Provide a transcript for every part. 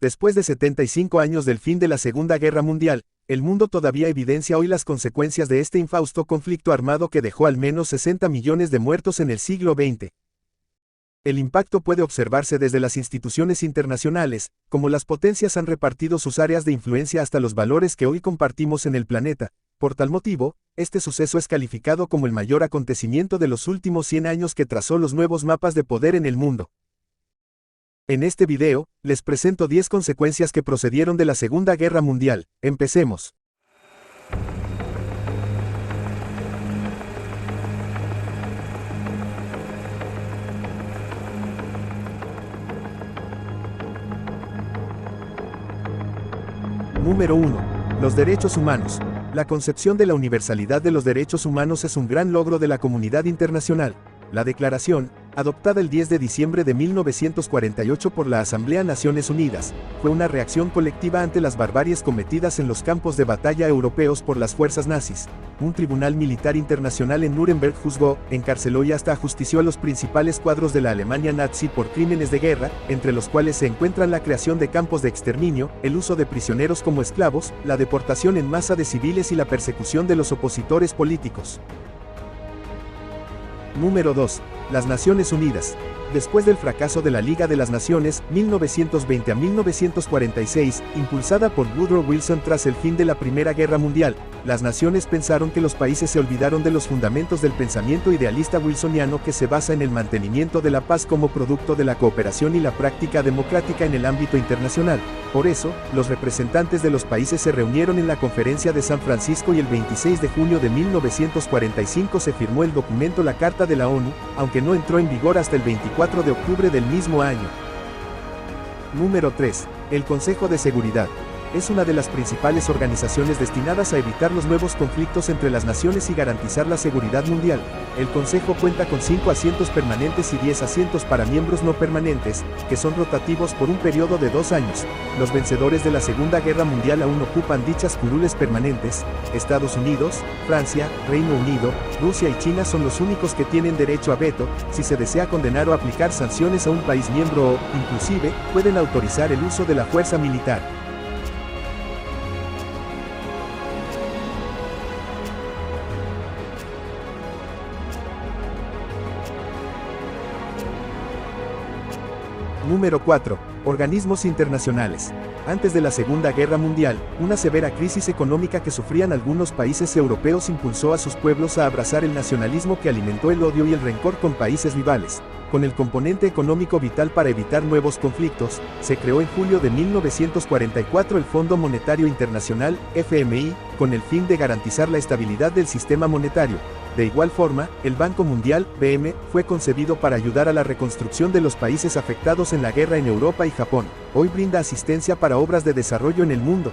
Después de 75 años del fin de la Segunda Guerra Mundial, el mundo todavía evidencia hoy las consecuencias de este infausto conflicto armado que dejó al menos 60 millones de muertos en el siglo XX. El impacto puede observarse desde las instituciones internacionales, como las potencias han repartido sus áreas de influencia hasta los valores que hoy compartimos en el planeta. Por tal motivo, este suceso es calificado como el mayor acontecimiento de los últimos 100 años que trazó los nuevos mapas de poder en el mundo. En este video, les presento 10 consecuencias que procedieron de la Segunda Guerra Mundial. Empecemos. Número 1. Los derechos humanos. La concepción de la universalidad de los derechos humanos es un gran logro de la comunidad internacional. La Declaración, adoptada el 10 de diciembre de 1948 por la Asamblea de Naciones Unidas, fue una reacción colectiva ante las barbaries cometidas en los campos de batalla europeos por las fuerzas nazis. Un tribunal militar internacional en Nuremberg juzgó, encarceló y hasta ajustició a los principales cuadros de la Alemania nazi por crímenes de guerra, entre los cuales se encuentran la creación de campos de exterminio, el uso de prisioneros como esclavos, la deportación en masa de civiles y la persecución de los opositores políticos. Número 2. Las Naciones Unidas. Después del fracaso de la Liga de las Naciones, 1920 a 1946, impulsada por Woodrow Wilson tras el fin de la Primera Guerra Mundial, las naciones pensaron que los países se olvidaron de los fundamentos del pensamiento idealista wilsoniano que se basa en el mantenimiento de la paz como producto de la cooperación y la práctica democrática en el ámbito internacional. Por eso, los representantes de los países se reunieron en la Conferencia de San Francisco y el 26 de junio de 1945 se firmó el documento La Carta de la ONU, aunque no entró en vigor hasta el 24 de octubre del mismo año. Número 3. El Consejo de Seguridad. Es una de las principales organizaciones destinadas a evitar los nuevos conflictos entre las naciones y garantizar la seguridad mundial. El Consejo cuenta con 5 asientos permanentes y 10 asientos para miembros no permanentes, que son rotativos por un periodo de 2 años. Los vencedores de la Segunda Guerra Mundial aún ocupan dichas curules permanentes. Estados Unidos, Francia, Reino Unido, Rusia y China son los únicos que tienen derecho a veto, si se desea condenar o aplicar sanciones a un país miembro o, inclusive, pueden autorizar el uso de la fuerza militar. Número 4. Organismos internacionales. Antes de la Segunda Guerra Mundial, una severa crisis económica que sufrían algunos países europeos impulsó a sus pueblos a abrazar el nacionalismo que alimentó el odio y el rencor con países rivales. Con el componente económico vital para evitar nuevos conflictos, se creó en julio de 1944 el Fondo Monetario Internacional, FMI, con el fin de garantizar la estabilidad del sistema monetario. De igual forma, el Banco Mundial, BM, fue concebido para ayudar a la reconstrucción de los países afectados en la guerra en Europa y Japón. Hoy brinda asistencia para obras de desarrollo en el mundo.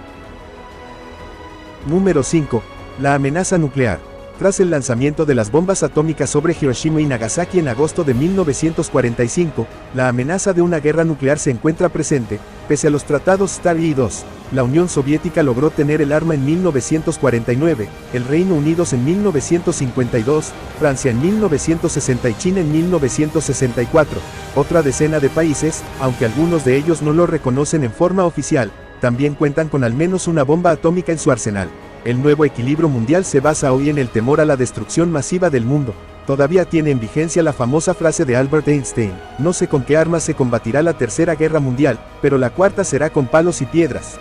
Número 5. La amenaza nuclear. Tras el lanzamiento de las bombas atómicas sobre Hiroshima y Nagasaki en agosto de 1945, la amenaza de una guerra nuclear se encuentra presente, pese a los tratados START y II. La Unión Soviética logró tener el arma en 1949, el Reino Unido en 1952, Francia en 1960 y China en 1964. Otra decena de países, aunque algunos de ellos no lo reconocen en forma oficial, también cuentan con al menos una bomba atómica en su arsenal. El nuevo equilibrio mundial se basa hoy en el temor a la destrucción masiva del mundo. Todavía tiene en vigencia la famosa frase de Albert Einstein: no sé con qué armas se combatirá la Tercera Guerra Mundial, pero la cuarta será con palos y piedras.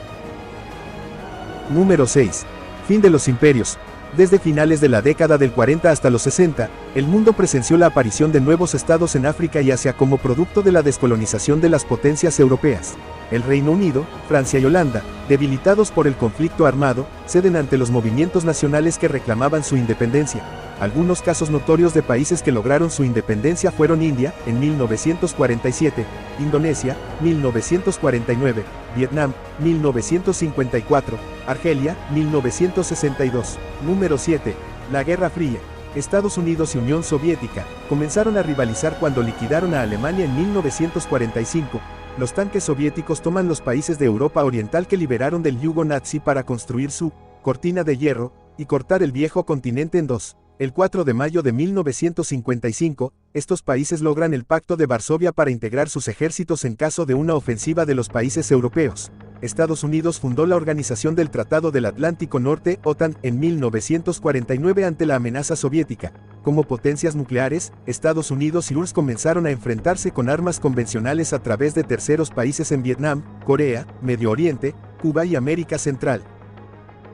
Número 6. Fin de los imperios. Desde finales de la década del 40 hasta los 60, el mundo presenció la aparición de nuevos estados en África y Asia como producto de la descolonización de las potencias europeas. El Reino Unido, Francia y Holanda, debilitados por el conflicto armado, ceden ante los movimientos nacionales que reclamaban su independencia. Algunos casos notorios de países que lograron su independencia fueron India, en 1947, Indonesia, 1949, Vietnam, 1954, Argelia, 1962. Número 7. La Guerra Fría. Estados Unidos y Unión Soviética comenzaron a rivalizar cuando liquidaron a Alemania en 1945. Los tanques soviéticos toman los países de Europa Oriental que liberaron del yugo nazi para construir su cortina de hierro y cortar el viejo continente en dos. El 4 de mayo de 1955, estos países logran el Pacto de Varsovia para integrar sus ejércitos en caso de una ofensiva de los países europeos. Estados Unidos fundó la Organización del Tratado del Atlántico Norte, OTAN, en 1949 ante la amenaza soviética. Como potencias nucleares, Estados Unidos y URSS comenzaron a enfrentarse con armas convencionales a través de terceros países en Vietnam, Corea, Medio Oriente, Cuba y América Central.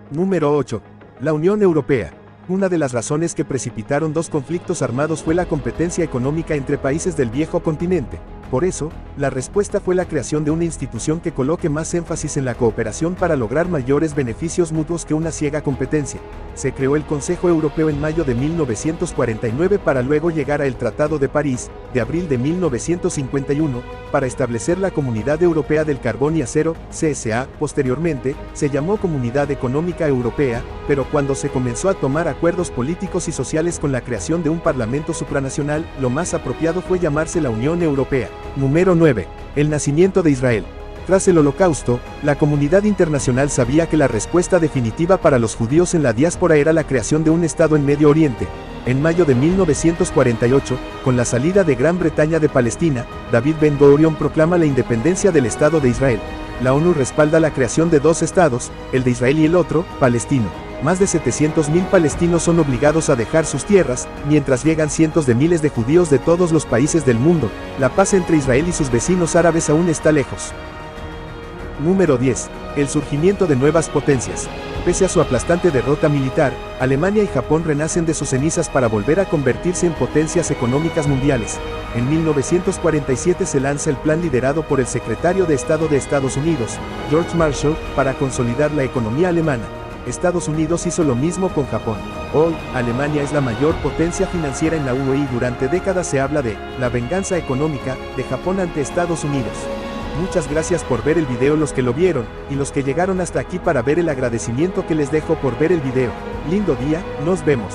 Número 8. La Unión Europea. Una de las razones que precipitaron dos conflictos armados fue la competencia económica entre países del viejo continente. Por eso, la respuesta fue la creación de una institución que coloque más énfasis en la cooperación para lograr mayores beneficios mutuos que una ciega competencia. Se creó el Consejo Europeo en mayo de 1949 para luego llegar al Tratado de París, de abril de 1951, para establecer la Comunidad Europea del Carbón y Acero, CSA. Posteriormente, se llamó Comunidad Económica Europea, pero cuando se comenzó a tomar acuerdos políticos y sociales con la creación de un Parlamento supranacional, lo más apropiado fue llamarse la Unión Europea. Número 9. El nacimiento de Israel. Tras el Holocausto, la comunidad internacional sabía que la respuesta definitiva para los judíos en la diáspora era la creación de un Estado en Medio Oriente. En mayo de 1948, con la salida de Gran Bretaña de Palestina, David Ben-Gurion proclama la independencia del Estado de Israel. La ONU respalda la creación de dos estados, el de Israel y el otro, palestino. Más de 700.000 palestinos son obligados a dejar sus tierras, mientras llegan cientos de miles de judíos de todos los países del mundo. La paz entre Israel y sus vecinos árabes aún está lejos. Número 10. El surgimiento de nuevas potencias. Pese a su aplastante derrota militar, Alemania y Japón renacen de sus cenizas para volver a convertirse en potencias económicas mundiales. En 1947 se lanza el plan liderado por el secretario de Estado de Estados Unidos, George Marshall, para consolidar la economía alemana. Estados Unidos hizo lo mismo con Japón. Hoy, Alemania es la mayor potencia financiera en la UE y durante décadas se habla de la venganza económica de Japón ante Estados Unidos. Muchas gracias por ver el video los que lo vieron, y los que llegaron hasta aquí para ver el agradecimiento que les dejo por ver el video. Lindo día, nos vemos.